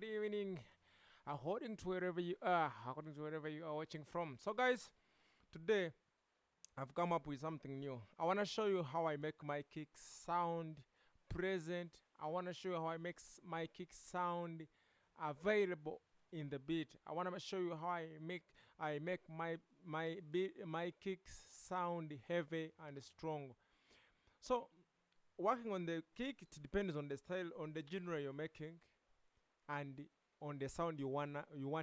evening, according to wherever you are watching from. So, guys, today I've come up with something new. I want to show you how I make my kicks sound present. I want to show you how my kicks sound available in the beat. I want to show you how I make my kicks sound heavy and strong. So, working on the kick, it depends on the style, on the genre you're making, and on the sound you want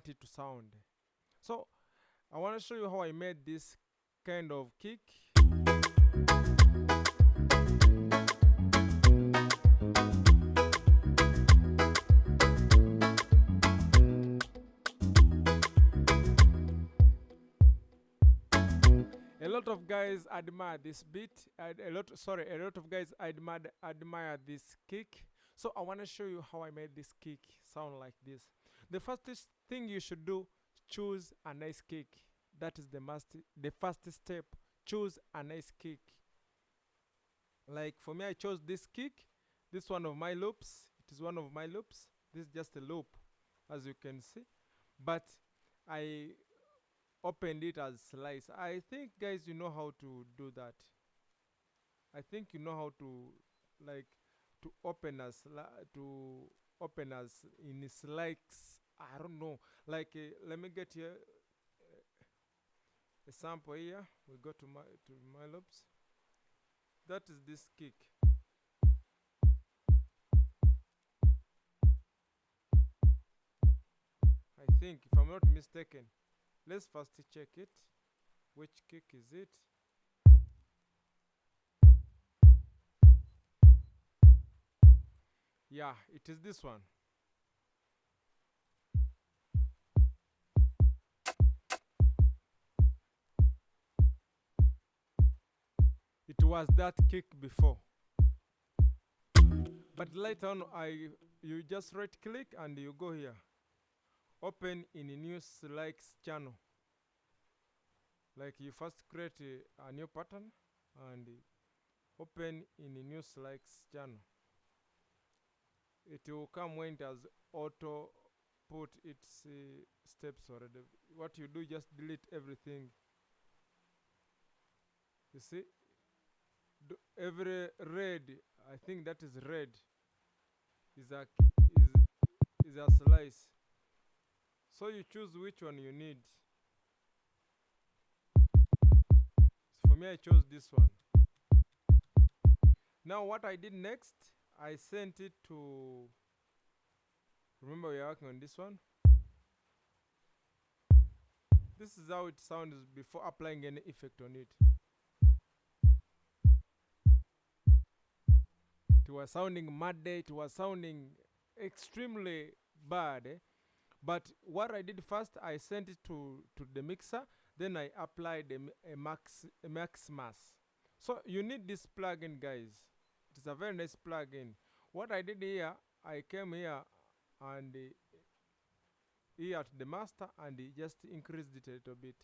it to sound. So I want to show you how I made this kind of kick. A lot of guys admire this beat. A lot of guys admire this kick. So I want to show you how I made this kick sound like this. The first thing you should do, choose a nice kick. That is the first step. Choose a nice kick. Like for me, I chose this kick. This one of my loops. It is one of my loops. This is just a loop, as you can see. But I opened it as slice. I think, guys, you know how to do that. I think you know how to, like, to open as in slice. I don't know. Like, let me get here a sample here. We go to my loops. That is this kick. I think, if I'm not mistaken. Let's first check it. Which kick is it? Yeah, it is this one. It was that kick before. But later on, you just right click and you go here. Open in a new slice channel. Like you first create a new pattern and open in a new slice channel. It will come when it has auto put its steps already. What you do, just delete everything. You see, every red, I think that is red, is a slice. So you choose which one you need. For me, I chose this one. Now what I did next, I sent it to, remember we are working on this one. This is how it sounds before applying any effect on it. It was sounding muddy, it was sounding extremely bad. But what I did first, I sent it to the mixer, then I applied a max mass. So you need this plugin, guys. It's a very nice plugin. What I did here, I came here and here at the master and just increased it a little bit.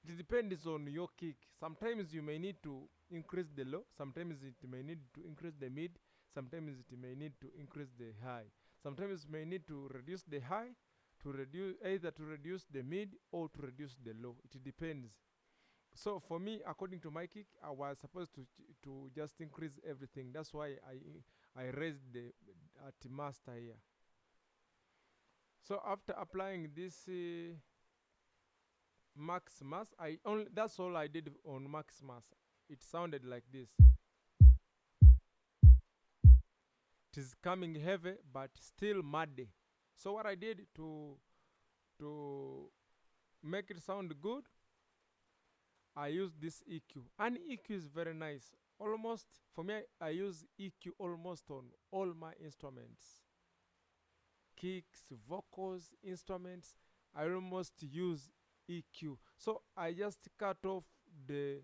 It depends on your kick. Sometimes you may need to increase the low, sometimes it may need to increase the mid, sometimes it may need to increase the high. Sometimes you may need to reduce the high, either to reduce the mid or to reduce the low. It depends. So for me, according to my kick, I was supposed to just increase everything. That's why I raised the at master here. So after applying this max mass, that's all I did on max mass. It sounded like this. It is coming heavy but still muddy. So what I did to make it sound good, I used this EQ. And EQ is very nice. Almost, for me, I use EQ almost on all my instruments. Kicks, vocals, instruments, I almost use EQ. So I just cut off the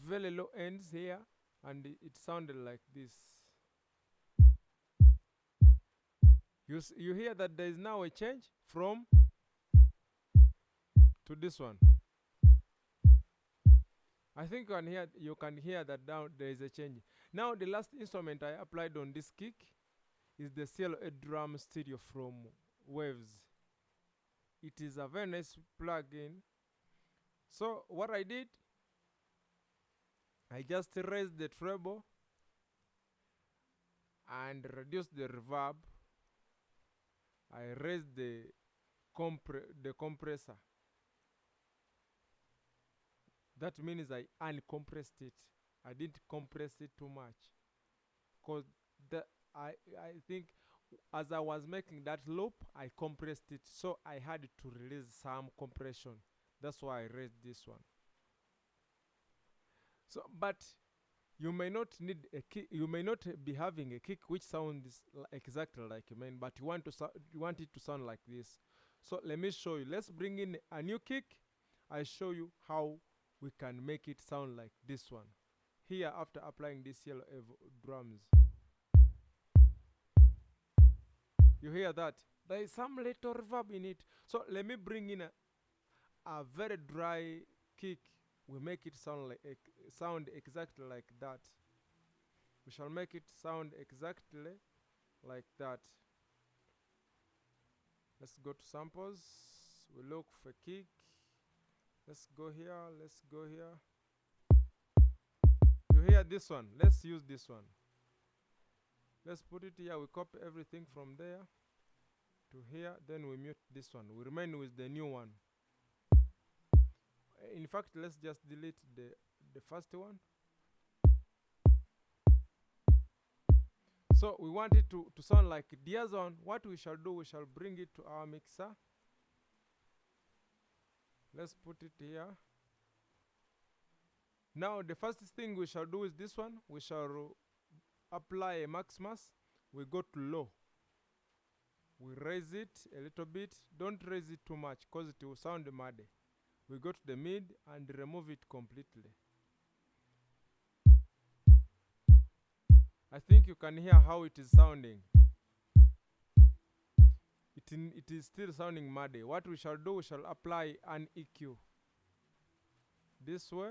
very low ends here and it sounded like this. You hear that there is now a change from to this one. I think you can hear that now there is a change. Now the last instrument I applied on this kick is the CLA drum stereo from waves. It is a very nice plugin. So what I did, I just raised the treble and reduced the reverb. I raised the compressor. That means I uncompressed it. I didn't compress it too much, because I think as I was making that loop, I compressed it, so I had to release some compression. That's why I raised this one. So, but you may not need a kick. You may not be having a kick which sounds exactly like you mean, but you want it to sound like this. So let me show you. Let's bring in a new kick. I show you how we can make it sound like this one. Here, after applying this yellow drums, you hear that there is some little reverb in it. So let me bring in a very dry kick. We make it sound exactly like that. We shall make it sound exactly like that. Let's go to samples. We look for kick. Let's go here. Let's go here. You hear this one? Let's use this one. Let's put it here. We copy everything from there to here. Then we mute this one. We remain with the new one. In fact, let's just delete the first one. So we want it to sound like diapason. What we shall do, we shall bring it to our mixer. Let's put it here. Now the first thing we shall do is this one. We shall apply a maximus. We go to low. We raise it a little bit. Don't raise it too much because it will sound muddy. We go to the mid and remove it completely. I think you can hear how it is sounding. It is still sounding muddy. What we shall do, we shall apply an EQ. This way.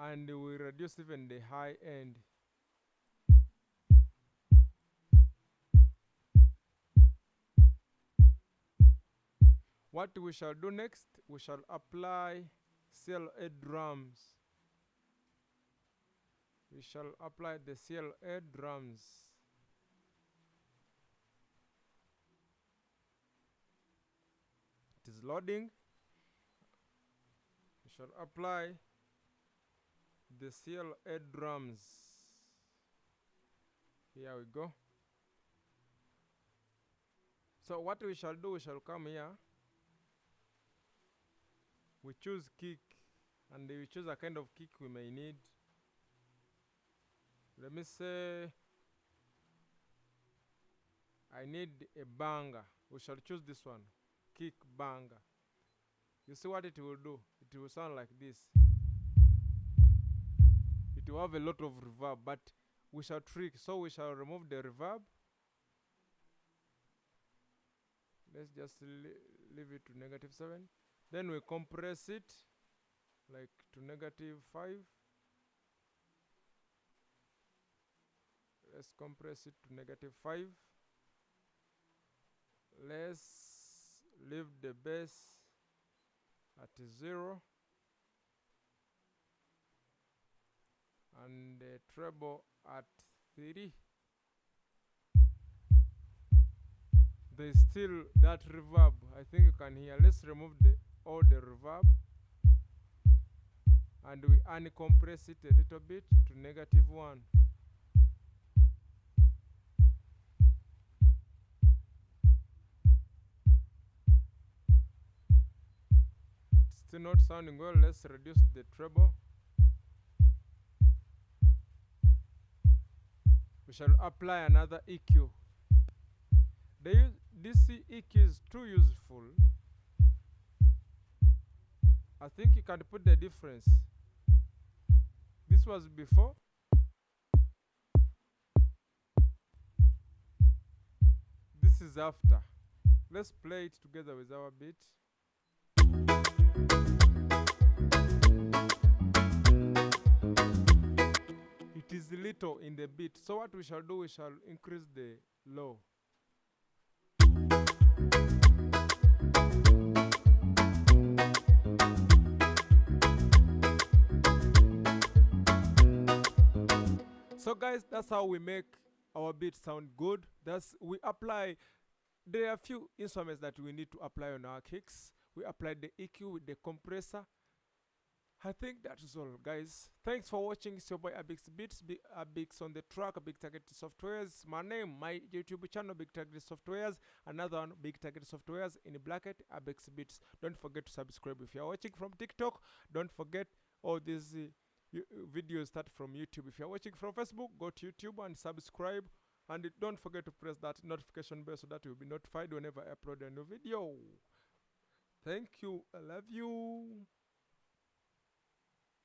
And we reduce even the high end. What we shall do next, we shall apply CLA drums. We shall apply the CLA drums. It is loading. We shall apply the CLA drums. Here we go. So what we shall do, we shall come here. We choose kick, and we choose a kind of kick we may need. Let me say I need a banger. We shall choose this one, kick banger. You see what it will do? It will sound like this. It will have a lot of reverb, but we shall trick. So we shall remove the reverb. Let's just leave it to -7. Then we compress it like to -5. Let's compress it to -5. Let's leave the bass at 0 and the treble at 3. There's still that reverb. I think you can hear. Let's remove all the reverb and we uncompress it a little bit to -1. It's still not sounding well. Let's reduce the treble. We shall apply another EQ. This EQ is too useful. I think you can put the difference. This was before. This is after. Let's play it together with our beat. It is little in the beat. So what we shall do, we shall increase the low. So guys, that's how we make our beat sound good. That's we apply. There are a few instruments that we need to apply on our kicks. We apply the EQ with the compressor. I think that is all, guys. Thanks for watching. It's your boy Abix Beats, Abix on the track, Big Target Softwares. My name, my YouTube channel, Big Target Softwares. Another one, Big Target Softwares in the bracket, Abix Beats. Don't forget to subscribe. If you are watching from TikTok, don't forget all these videos start from YouTube. If you are watching from Facebook, go to YouTube and subscribe. And don't forget to press that notification bell so that you'll be notified whenever I upload a new video. Thank you. I love you.